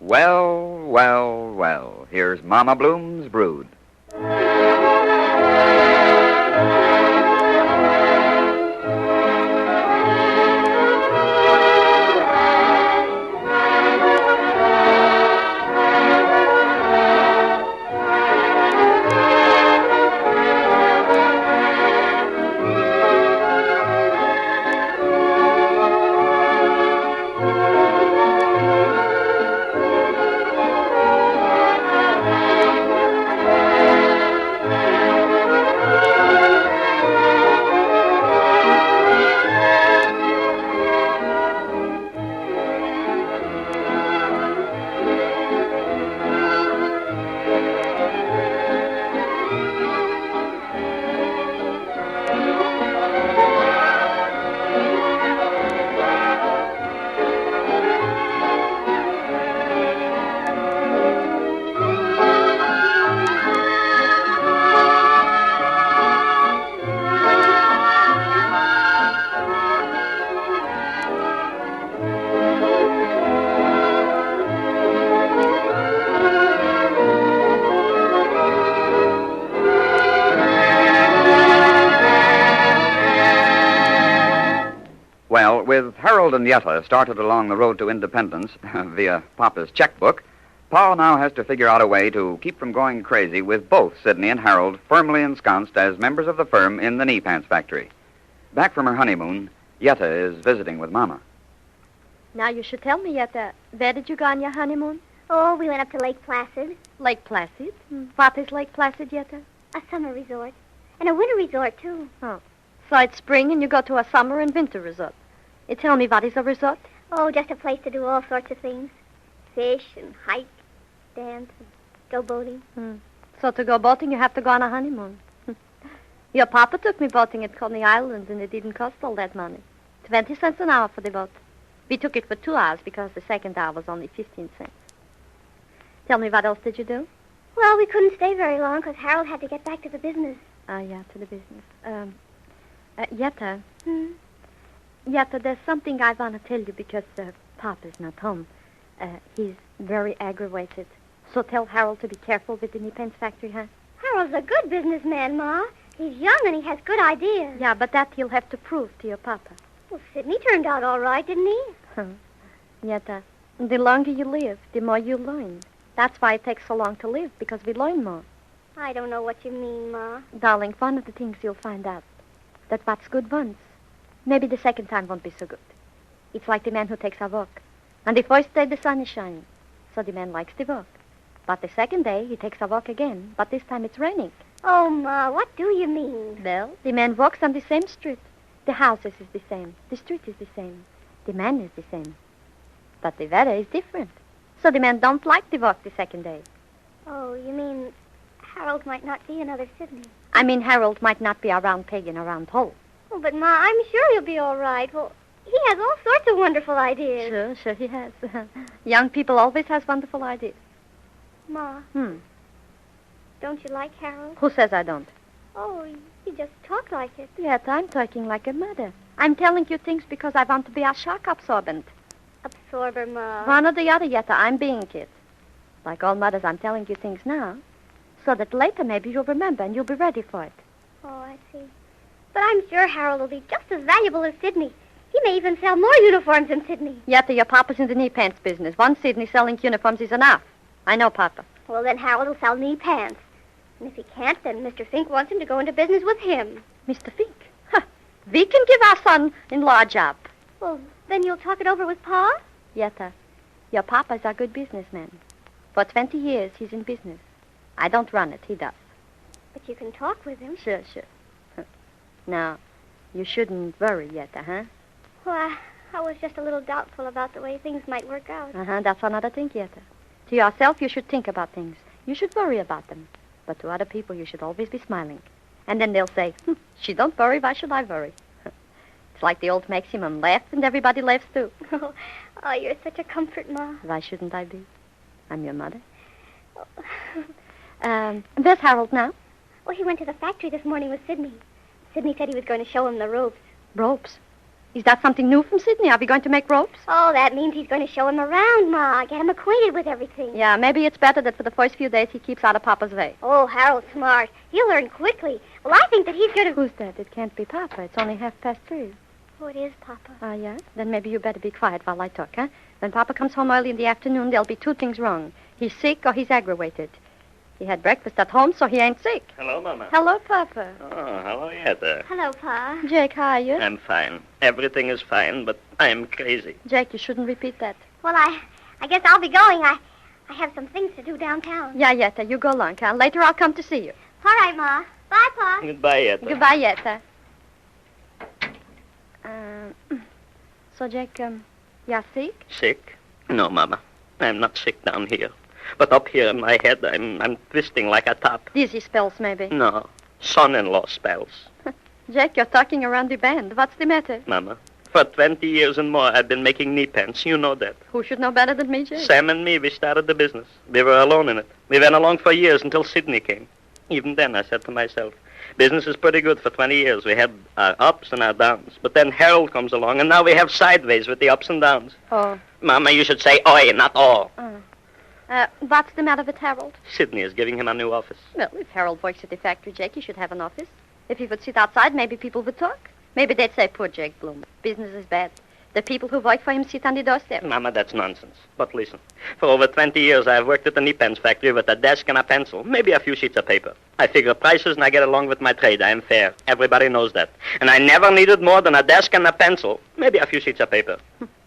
Well, well, well, here's Mama Bloom's brood. Well, with Harold and Yetta started along the road to independence via Papa's checkbook, Pa now has to figure out a way to keep from going crazy with both Sidney and Harold firmly ensconced as members of the firm in the knee pants factory. Back from her honeymoon, Yetta is visiting with Mama. Now you should tell me, Yetta, where did you go on your honeymoon? Oh, we went up to Lake Placid. Lake Placid? What is Lake Placid, Yetta? A summer resort. And a winter resort, too. Oh. So it's spring and you go to a summer and winter resort. You tell me, what is a resort? Oh, just a place to do all sorts of things. Fish and hike, dance, and go boating. So to go boating, you have to go on a honeymoon. Your papa took me boating at Coney Island, and it didn't cost all that money. 20 cents an hour for the boat. We took it for 2 hours because the second hour was only 15 cents. Tell me, what else did you do? Well, we couldn't stay very long because Harold had to get back to the business. Yeah, to the business. Yetta. Yetta, there's something I want to tell you because Papa's not home. He's very aggravated. So tell Harold to be careful with the knee pants factory, huh? Harold's a good businessman, Ma. He's young and he has good ideas. Yeah, but that he'll have to prove to your Papa. Well, Sidney turned out all right, didn't he? Yetta, the longer you live, the more you learn. That's why it takes so long to live, because we learn more. I don't know what you mean, Ma. Darling, one of the things you'll find out, that what's good once, maybe the second time won't be so good. It's like the man who takes a walk. On the first day, the sun is shining, so the man likes the walk. But the second day, he takes a walk again, but this time it's raining. Oh, Ma, what do you mean? Well, the man walks on the same street. The houses is the same. The street is the same. The man is the same. But the weather is different. So the man don't like the walk the second day. Oh, you mean Harold might not be another Sidney? I mean, Harold might not be a round peg in a round hole. Oh, but, Ma, I'm sure he'll be all right. Well, he has all sorts of wonderful ideas. Sure he has. Young people always has wonderful ideas. Ma. Don't you like Harold? Who says I don't? Oh, you just talk like it. Yes, I'm talking like a mother. I'm telling you things because I want to be a shock absorbent. Absorber, Ma. One or the other, Yetta, I'm being it. Like all mothers, I'm telling you things now, so that later maybe you'll remember and you'll be ready for it. Oh, I see. But I'm sure Harold will be just as valuable as Sidney. He may even sell more uniforms than Sidney. Yetta, your papa's in the knee pants business. One Sidney selling uniforms is enough. I know, Papa. Well, then Harold will sell knee pants. And if he can't, then Mr. Fink wants him to go into business with him. Mr. Fink? We can give our son-in-law a job. Well, then you'll talk it over with Pa? Yetta, your papa's a good businessman. For 20 years, he's in business. I don't run it, he does. But you can talk with him. Sure. Now, you shouldn't worry, Yetta, huh? Well, I was just a little doubtful about the way things might work out. That's another thing, Yetta. To yourself, you should think about things. You should worry about them. But to other people, you should always be smiling. And then they'll say, she don't worry, why should I worry? It's like the old maximum, laugh and everybody laughs too. Oh, you're such a comfort, Ma. Why shouldn't I be? I'm your mother. Where's Harold now? Well, he went to the factory this morning with Sidney. Sidney said he was going to show him the ropes. Ropes? Is that something new from Sidney? Are we going to make ropes? Oh, that means he's going to show him around, Ma. Get him acquainted with everything. Yeah, maybe it's better that for the first few days he keeps out of Papa's way. Oh, Harold's smart. He'll learn quickly. Well, I think that he's going to... Who's that? It can't be Papa. It's only 3:30. Oh, it is, Papa. Yeah? Then maybe you better be quiet while I talk, huh? When Papa comes home early in the afternoon, there'll be two things wrong. He's sick or he's aggravated. He had breakfast at home, so he ain't sick. Hello, Mama. Hello, Papa. Oh, hello, Yetta. Hello, Pa. Jake, how are you? I'm fine. Everything is fine, but I'm crazy. Jake, you shouldn't repeat that. Well, I guess I'll be going. I have some things to do downtown. Yeah, Yetta, you go along, huh? Later I'll come to see you. All right, Ma. Bye, Pa. Goodbye, Yetta. Goodbye, Yetta. So, Jake, you're sick? Sick? No, Mama. I'm not sick down here. But up here in my head, I'm twisting like a top. Dizzy spells, maybe. No. Son-in-law spells. Jake, you're talking around the bend. What's the matter? Mama, for 20 years and more, I've been making knee pants. You know that. Who should know better than me, Jake? Sam and me, we started the business. We were alone in it. We went along for years until Sidney came. Even then, I said to myself, business is pretty good for 20 years. We had our ups and our downs. But then Harold comes along, and now we have sideways with the ups and downs. Oh. Mama, you should say oi, not all. What's the matter with Harold? Sidney is giving him a new office. Well, if Harold works at the factory, Jake, he should have an office. If he would sit outside, maybe people would talk. Maybe they'd say, poor Jake Bloom. Business is bad. The people who work for him sit on the doorstep. Mama, that's nonsense. But listen, for over 20 years, I've worked at the knee pens factory with a desk and a pencil, maybe a few sheets of paper. I figure prices and I get along with my trade. I am fair. Everybody knows that. And I never needed more than a desk and a pencil, maybe a few sheets of paper.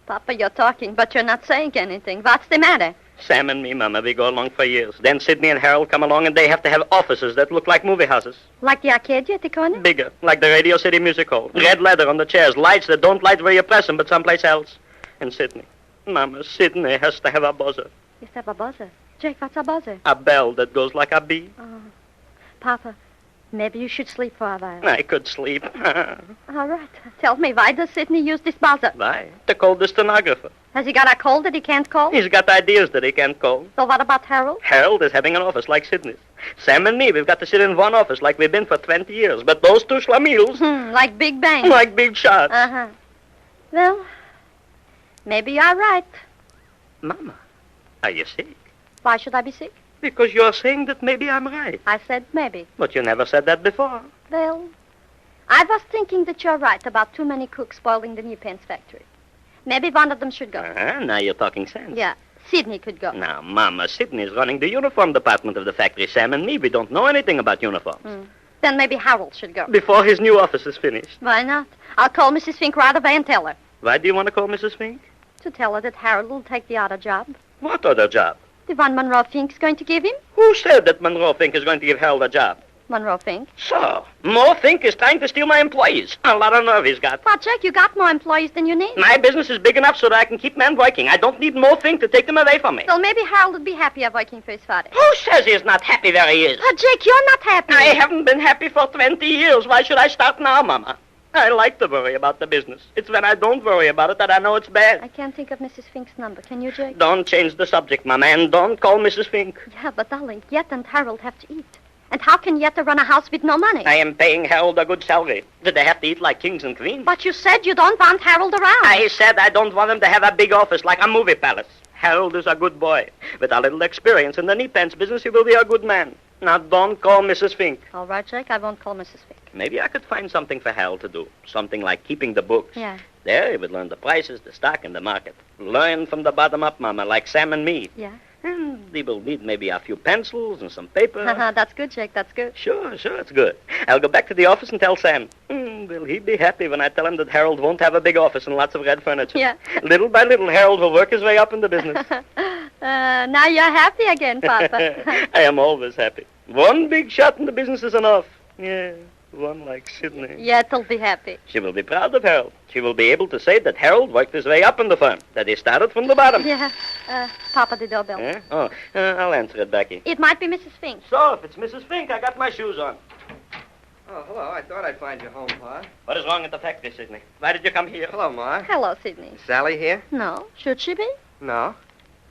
Papa, you're talking, but you're not saying anything. What's the matter? Sam and me, Mama, we go along for years. Then Sidney and Harold come along, and they have to have offices that look like movie houses. Like the Arcadia at the corner? Bigger, like the Radio City Music Hall. Red leather on the chairs, lights that don't light where you press them, but someplace else. And Sidney, Mama, Sidney has to have a buzzer. You have a buzzer. Jake, what's a buzzer? A bell that goes like a bee. Oh. Papa, maybe you should sleep for a while. I could sleep. All right. Tell me, why does Sidney use this buzzer? Why? To call the stenographer. Has he got a cold that he can't call? He's got ideas that he can't call. So what about Harold? Harold is having an office like Sidney's. Sam and me, we've got to sit in one office like we've been for 20 years. But those two schlemiels... Like Big Bang. Like big shots. Uh-huh. Well, maybe you're right. Mama, are you sick? Why should I be sick? Because you're saying that maybe I'm right. I said maybe. But you never said that before. Well, I was thinking that you're right about too many cooks spoiling the knee pants factory. Maybe one of them should go. Now you're talking sense. Yeah, Sidney could go. Now, Mama, Sidney's running the uniform department of the factory. Sam and me, we don't know anything about uniforms. Then maybe Harold should go. Before his new office is finished. Why not? I'll call Mrs. Fink right away and tell her. Why do you want to call Mrs. Fink? To tell her that Harold will take the other job. What other job? The one Monroe Fink's going to give him. Who said that Monroe Fink is going to give Harold a job? Monroe Fink. So, Mo Fink is trying to steal my employees. A lot of nerve he's got. Well, Jack, you got more employees than you need. My business is big enough so that I can keep men working. I don't need Mo Fink to take them away from me. Well, maybe Harold would be happier working for his father. Who says he's not happy where he is? Oh, Jake, you're not happy. I haven't been happy for 20 years. Why should I start now, Mama? I like to worry about the business. It's when I don't worry about it that I know it's bad. I can't think of Mrs. Fink's number. Can you, Jake? Don't change the subject, Mama, and don't call Mrs. Fink. Yeah, but darling, Yetta and Harold have to eat. And how can Yetta run a house with no money? I am paying Harold a good salary. Did they have to eat like kings and queens? But you said you don't want Harold around. I said I don't want him to have a big office like a movie palace. Harold is a good boy. With a little experience in the knee pants business, he will be a good man. Now, don't call Mrs. Fink. All right, Jake, I won't call Mrs. Fink. Maybe I could find something for Harold to do. Something like keeping the books. Yeah. There, he would learn the prices, the stock, and the market. Learn from the bottom up, Mama, like Sam and me. Yeah. And he will need maybe a few pencils and some paper. That's good, Jake, that's good. Sure, it's good. I'll go back to the office and tell Sam. Will he be happy when I tell him that Harold won't have a big office and lots of red furniture? Yeah. Little by little, Harold will work his way up in the business. Now you're happy again, Papa. I am always happy. One big shot in the business is enough. Yeah, one like Sidney. Yett'll be happy. She will be proud of Harold. She will be able to say that Harold worked his way up in the firm, that he started from the bottom. Yeah. Papa, the doorbell. Yeah? I'll answer it, Becky. It might be Mrs. Fink. So, if it's Mrs. Fink, I got my shoes on. Oh, hello. I thought I'd find you home, Pa. What is wrong at the factory, Sidney? Why did you come here? Hello, Ma. Hello, Sidney. Is Sally here? No. Should she be? No.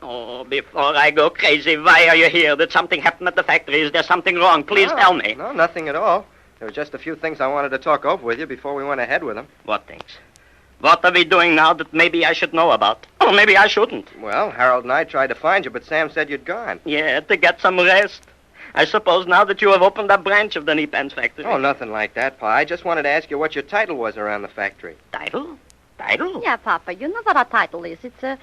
Oh, before I go crazy, why are you here? Did something happen at the factory? Is there something wrong? Please tell me. No, nothing at all. There were just a few things I wanted to talk over with you before we went ahead with them. What things? What are we doing now that maybe I should know about? Or maybe I shouldn't. Well, Harold and I tried to find you, but Sam said you'd gone. Yeah, to get some rest. I suppose now that you have opened a branch of the knee pens factory. Oh, nothing like that, Pa. I just wanted to ask you what your title was around the factory. Title? Title? Yeah, Papa, you know what a title is. It's a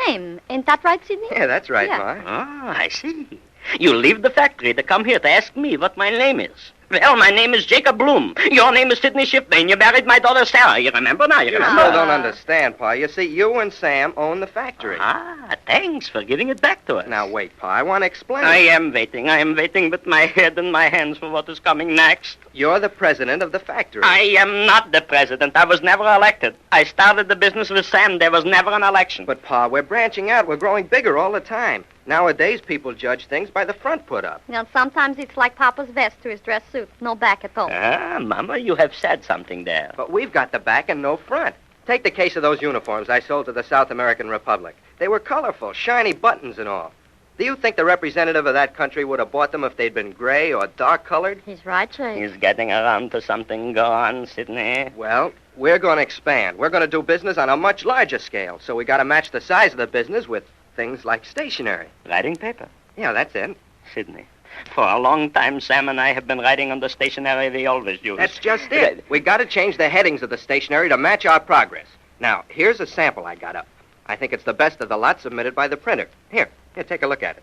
name. Ain't that right, Sidney? Yeah, that's right, Yeah. Ma. Ah, I see. You leave the factory to come here to ask me what my name is. Well, my name is Jacob Bloom. Your name is Sidney Shipman. You married my daughter Sarah. You remember now? You You remember? still don't understand, Pa. You see, you and Sam own the factory. Ah, thanks for giving it back to us. Now, wait, Pa. I want to explain. I am waiting with my head and my hands for what is coming next. You're the president of the factory. I am not the president. I was never elected. I started the business with Sam. There was never an election. But, Pa, we're branching out. We're growing bigger all the time. Nowadays, people judge things by the front put up. You know, sometimes it's like Papa's vest to his dress suit. No back at all. Ah, Mama, you have said something there. But we've got the back and no front. Take the case of those uniforms I sold to the South American Republic. They were colorful, shiny buttons and all. Do you think the representative of that country would have bought them if they'd been gray or dark-colored? He's right, Jake. He's getting around to something. Go on, Sidney. Well, we're going to expand. We're going to do business on a much larger scale, so we got to match the size of the business with things like stationery. Writing paper. Yeah, that's it. Sidney. For a long time, Sam and I have been writing on the stationery we always use. That's just it. We got to change the headings of the stationery to match our progress. Now, here's a sample I got up. I think it's the best of the lot submitted by the printer. Here, take a look at it.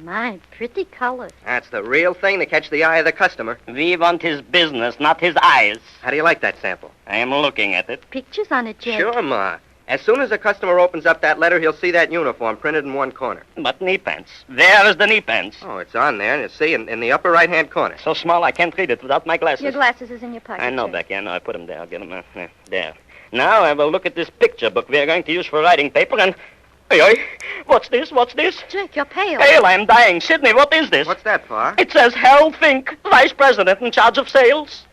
My, pretty colors. That's the real thing to catch the eye of the customer. We want his business, not his eyes. How do you like that sample? I am looking at it. Pictures on it, Jake. Sure, Ma. As soon as a customer opens up that letter, he'll see that uniform printed in one corner. But knee pants. There is the knee pants. Oh, it's on there. You see, in the upper right-hand corner. So small I can't read it without my glasses. Your glasses is in your pocket. I know, Jake. Becky. I know. I put them there. I'll get them there. Now I will look at this picture book we are going to use for writing paper and... Oi, what's this? Jake, you're pale. Pale, I am dying. Sidney, what is this? What's that, Pa? It says Harold Fink, Vice President in charge of sales.